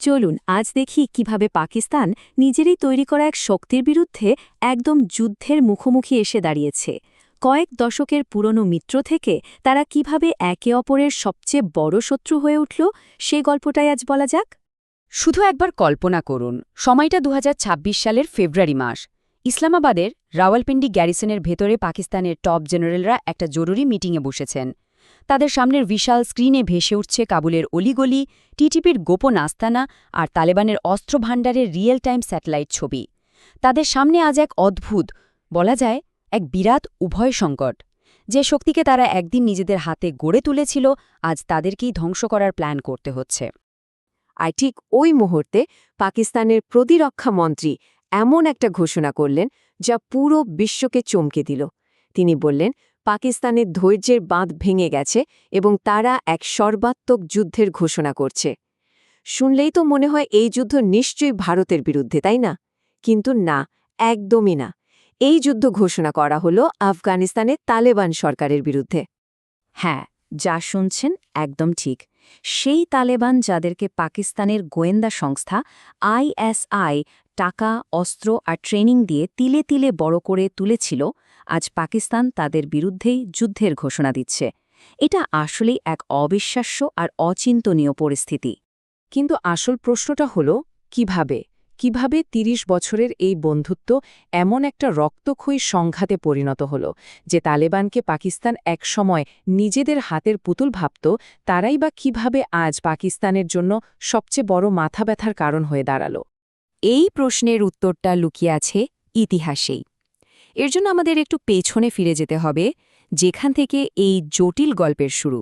চলুন আজ দেখি কিভাবে পাকিস্তান নিজেরই তৈরি করা এক শক্তির বিরুদ্ধে একদম যুদ্ধের মুখোমুখি এসে দাঁড়িয়েছে। কয়েক দশকের পুরনো মিত্র থেকে তারা কিভাবে একে অপরের সবচেয়ে বড় শত্রু হয়ে উঠল, সে গল্পটাই আজ বলা যাক। শুধু একবার কল্পনা করুন, সময়টা ২০২৬ সালের ফেব্রুয়ারি মাস। ইসলামাবাদের রাওয়ালপিন্ডি গ্যারিসনের ভেতরে পাকিস্তানের টপ জেনারেলরা একটা জরুরি মিটিংয়ে বসেছেন। তাদের সামনের বিশাল স্ক্রিনে ভেসে উঠছে কাবুলের অলিগলি, টিটিপির গোপন আস্তানা আর তালেবানের অস্ত্রভাণ্ডারের রিয়েল টাইম স্যাটেলাইট ছবি। তাদের সামনে আজ এক অদ্ভুত, বলা যায় এক বিরাট উভয় সংকট। যে শক্তিকে তারা একদিন নিজেদের হাতে গড়ে তুলেছিল, আজ তাদেরকেই ধ্বংস করার প্ল্যান করতে হচ্ছে। আর ঠিক ওই মুহূর্তে পাকিস্তানের প্রতিরক্ষা মন্ত্রী এমন একটা ঘোষণা করলেন যা পুরো বিশ্বকে চমকে দিল। তিনি বললেন, পাকিস্তানের ধৈর্যের বাঁধ ভেঙে গেছে এবং তারা এক সর্বাত্মক যুদ্ধের ঘোষণা করছে। শুনলেই তো মনে হয় এই যুদ্ধ নিশ্চয়ই ভারতের বিরুদ্ধে, তাই না? কিন্তু না, একদমই না। এই যুদ্ধ ঘোষণা করা হলো আফগানিস্তানের তালেবান সরকারের বিরুদ্ধে। হ্যাঁ, যা শুনছেন একদম ঠিক। সেই তালেবান যাদেরকে পাকিস্তানের গোয়েন্দা সংস্থা আইএসআই টাকা, অস্ত্র আর ট্রেনিং দিয়ে তিলে তিলে বড় করে তুলেছিল, আজ পাকিস্তান তাদের বিরুদ্ধেই যুদ্ধের ঘোষণা দিচ্ছে। এটা আসলেই এক অবিশ্বাস্য আর অচিন্তনীয় পরিস্থিতি। কিন্তু আসল প্রশ্নটা হলো কিভাবে ৩০ বছরের এই বন্ধুত্ব এমন একটা রক্তক্ষয়ী সংঘাতে পরিণত হল যে তালেবানকে পাকিস্তান একসময় নিজেদের হাতের পুতুল ভাবত, তারাই বা কিভাবে আজ পাকিস্তানের জন্য সবচেয়ে বড় মাথা ব্যথার কারণ হয়ে দাঁড়াল? এই প্রশ্নের উত্তরটা লুকিয়ে আছে ইতিহাসেই। এর জন্য আমাদের একটু পেছনে ফিরে যেতে হবে, যেখান থেকে এই জটিল গল্পের শুরু।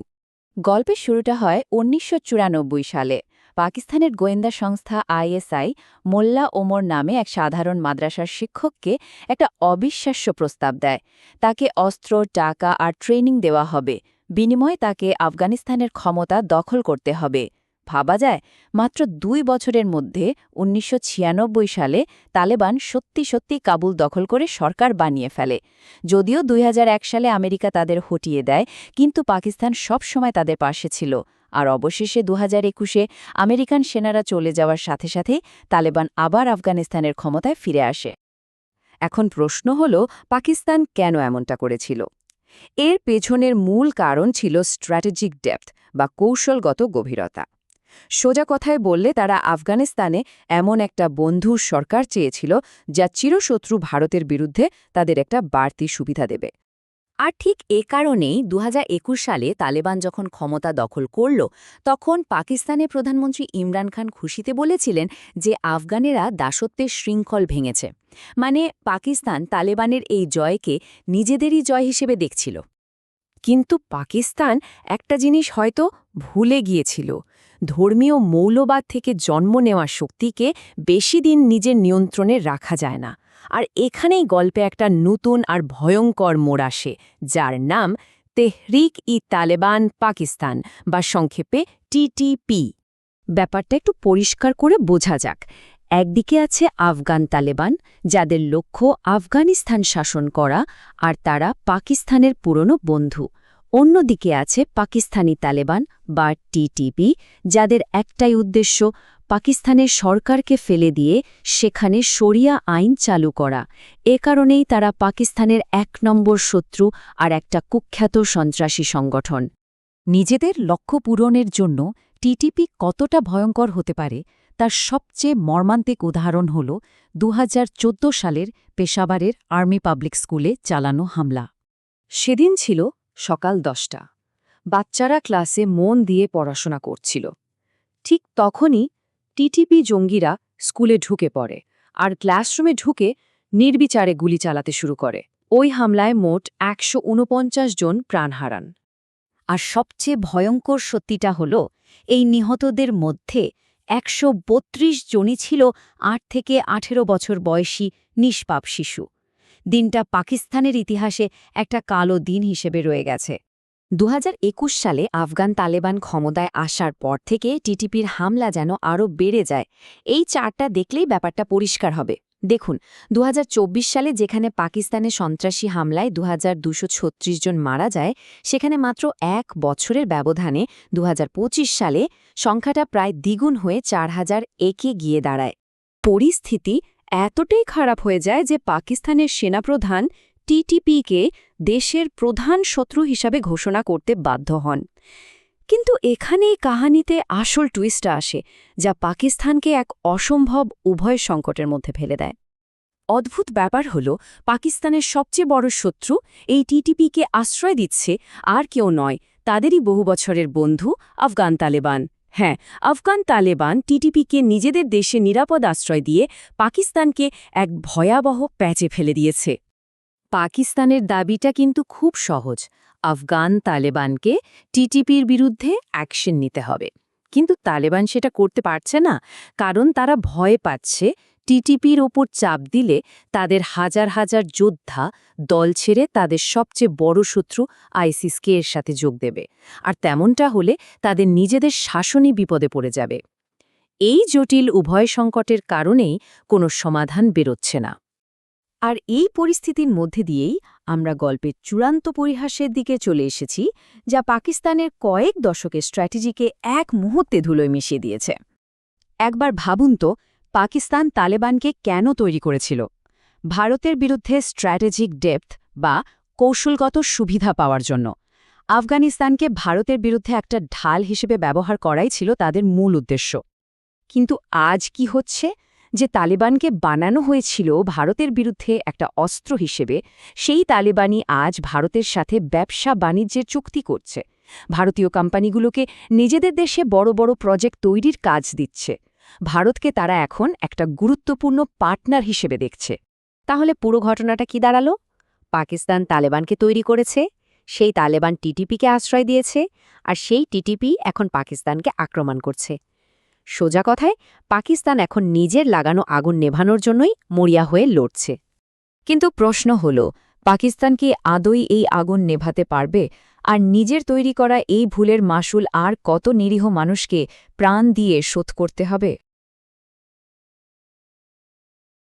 গল্পের শুরুটা হয় ১৯৯৪ সালে। পাকিস্তানের গোয়েন্দা সংস্থা আইএসআই মোল্লা ওমর নামে এক সাধারণ মাদ্রাসার শিক্ষককে একটা অবিশ্বাস্য প্রস্তাব দেয়। তাকে অস্ত্র, টাকা আর ট্রেনিং দেওয়া হবে, বিনিময়ে তাকে আফগানিস্তানের ক্ষমতা দখল করতে হবে। ভাবা যায়, মাত্র ২ বছরের মধ্যে ১৯৯৬ সালে তালেবান সত্যি সত্যি কাবুল দখল করে সরকার বানিয়ে ফেলে। যদিও ২০০১ সালে আমেরিকা তাদের হটিয়ে দেয়, কিন্তু পাকিস্তান সবসময় তাদের পাশে ছিল। আর অবশেষে ২০২১-এ আমেরিকান সেনারা চলে যাওয়ার সাথে সাথে তালেবান আবার আফগানিস্তানের ক্ষমতায় ফিরে আসে। এখন প্রশ্ন হল, পাকিস্তান কেন এমনটা করেছিল? এর পেছনের মূল কারণ ছিল স্ট্র্যাটেজিক ডেপথ বা কৌশলগত গভীরতা। সোজা কথায় বললে, তারা আফগানিস্তানে এমন একটা বন্ধু সরকার চেয়েছিল যা চিরশত্রু ভারতের বিরুদ্ধে তাদের একটা বাড়তি সুবিধা দেবে। আর ঠিক এ কারণেই ২০২১ সালে তালেবান যখন ক্ষমতা দখল করল, তখন পাকিস্তানের প্রধানমন্ত্রী ইমরান খান খুশিতে বলেছিলেন যে আফগানেরা দাসত্বের শৃঙ্খল ভেঙেছে। মানে পাকিস্তান তালেবানের এই জয়কে নিজেদেরই জয় হিসেবে দেখছিল। কিন্তু পাকিস্তান একটা জিনিস হয়তো ভুলে গিয়েছিল। ধর্মীয় মৌলবাদ থেকে জন্ম নেওয়া শক্তিকে বেশি দিন নিজের নিয়ন্ত্রণে রাখা যায় না। আর এখানেই গল্পে একটা নতুন আর ভয়ঙ্কর মোড় আসে, যার নাম তেহরিক-ই-তালেবান পাকিস্তান বা সংক্ষেপে টিটিপি। ব্যাপারটা একটু পরিষ্কার করে বোঝা যাক। একদিকে আছে আফগান তালেবান, যাদের লক্ষ্য আফগানিস্তান শাসন করা, আর তারা পাকিস্তানের পুরনো বন্ধু। অন্যদিকে আছে পাকিস্তানি তালেবান বা টিটিপি, যাদের একটাই উদ্দেশ্য, পাকিস্তানের সরকারকে ফেলে দিয়ে সেখানে শরিয়া আইন চালু করা। এ কারণেই তারা পাকিস্তানের ১ নম্বর শত্রু আর একটা কুখ্যাত সন্ত্রাসী সংগঠন। নিজেদের লক্ষ্য পূরণের জন্য টিটিপি কতটা ভয়ঙ্কর হতে পারে, তার সবচেয়ে মর্মান্তিক উদাহরণ হল ২০১৪ সালের পেশাওয়ারের আর্মি পাবলিক স্কুলে চালানো হামলা। সেদিন ছিল সকাল ১০টা। বাচ্চারা ক্লাসে মন দিয়ে পড়াশোনা করছিল। ঠিক তখনই টিটিপি জঙ্গিরা স্কুলে ঢুকে পড়ে আর ক্লাসরুমে ঢুকে নির্বিচারে গুলি চালাতে শুরু করে। ওই হামলায় মোট ১৪৯ জন প্রাণ হারান। আর সবচেয়ে ভয়ঙ্কর সত্যিটা হল, এই নিহতদের মধ্যে ১৩২ জনই ছিল ৮ থেকে ১৮ বছর বয়সী নিষ্পাপ শিশু। দিনটা পাকিস্তানের ইতিহাসে একটা কালো দিন হিসেবে রয়ে গেছে। ২০২১ সালে আফগান তালেবান ক্ষমতায় আসার পর থেকে টিটিপির হামলা যেন আরও বেড়ে যায়। এই চারটা দেখলেই ব্যাপারটা পরিষ্কার হবে। দেখুন ২০২৪ সালে যেখানে পাকিস্তানের সন্ত্রাসী হামলায় ২,২36 জন মারা যায়, সেখানে মাত্র ১ বছরের ব্যবধানে ২০২৫ সালে সংখ্যাটা প্রায় দ্বিগুণ হয়ে ৪,০০০ একে গিয়ে দাঁড়ায়। পরিস্থিতি এতটাই খারাপ হয়ে যায় যে পাকিস্তানের সেনাপ্রধান টিটিপিকে দেশের প্রধান শত্রু হিসাবে ঘোষণা করতে বাধ্য হন। কিন্তু এখানেই কাহিনীতে আসল টুইস্টটা আসে, যা পাকিস্তানকে এক অসম্ভব উভয় সংকটের মধ্যে ফেলে দেয়। অদ্ভুত ব্যাপার হল, পাকিস্তানের সবচেয়ে বড় শত্রু এই টিটিপিকে আশ্রয় দিচ্ছে আর কেউ নয়, তাদেরই বহু বছরের বন্ধু আফগান তালেবান। হ্যাঁ, আফগান তালেবান টিটিপিকে নিজেদের দেশে নিরাপদ আশ্রয় দিয়ে পাকিস্তানকে এক ভয়াবহ প্যাচে ফেলে দিয়েছে। পাকিস্তানের দাবিটা কিন্তু খুব সহজ, আফগান তালেবানকে টিটিপির বিরুদ্ধে অ্যাকশন নিতে হবে। কিন্তু তালেবান সেটা করতে পারছে না, কারণ তারা ভয় পাচ্ছে টিটিপির ওপর চাপ দিলে তাদের হাজার হাজার যোদ্ধা দল ছেড়ে তাদের সবচেয়ে বড় শত্রু আইসিসকে এর সাথে যোগ দেবে, আর তেমনটা হলে তাদের নিজেদের শাসনই বিপদে পড়ে যাবে। এই জটিল উভয় সংকটের কারণেই কোনো সমাধান বেরোচ্ছে না। আর এই পরিস্থিতির মধ্যে দিয়েই আমরা গল্পের চূড়ান্ত পরিহাসের দিকে চলে এসেছি, যা পাকিস্তানের কয়েক দশকের স্ট্র্যাটেজিকে এক মুহূর্তে ধুলোয় মিশিয়ে দিয়েছে। একবার ভাবুন তো, পাকিস্তান তালেবানকে কেন তৈরি করেছিল? ভারতের বিরুদ্ধে স্ট্র্যাটেজিক ডেপথ বা কৌশলগত সুবিধা পাওয়ার জন্য। আফগানিস্তানকে ভারতের বিরুদ্ধে একটা ঢাল হিসেবে ব্যবহার করাই ছিল তাদের মূল উদ্দেশ্য। কিন্তু আজ কি হচ্ছে, যে তালেবানকে বানানো হয়েছিল ভারতের বিরুদ্ধে একটা অস্ত্র হিসেবে, সেই তালেবানই আজ ভারতের সাথে ব্যবসা বাণিজ্যের চুক্তি করছে, ভারতীয় কোম্পানিগুলোকে নিজেদের দেশে বড় বড় প্রজেক্ট তৈরির কাজ দিচ্ছে। ভারতকে তারা এখন একটা গুরুত্বপূর্ণ পার্টনার হিসেবে দেখছে। তাহলে পুরো ঘটনাটা কি দাঁড়ালো? পাকিস্তান তালেবানকে তৈরি করেছে, সেই তালেবান টিটিপিকে আশ্রয় দিয়েছে, আর সেই টিটিপি এখন পাকিস্তানকে আক্রমণ করছে। সোজা কথায়, পাকিস্তান এখন নিজের লাগানো আগুন নেভানোর জন্যই মরিয়া হয়ে লড়ছে। কিন্তু প্রশ্ন হল, পাকিস্তান কি আদৌ এই আগুন নেভাতে পারবে? আর নিজের তৈরি করা এই ভুলের মাসুল আর কত নিরীহ মানুষকে প্রাণ দিয়ে শোধ করতে হবে?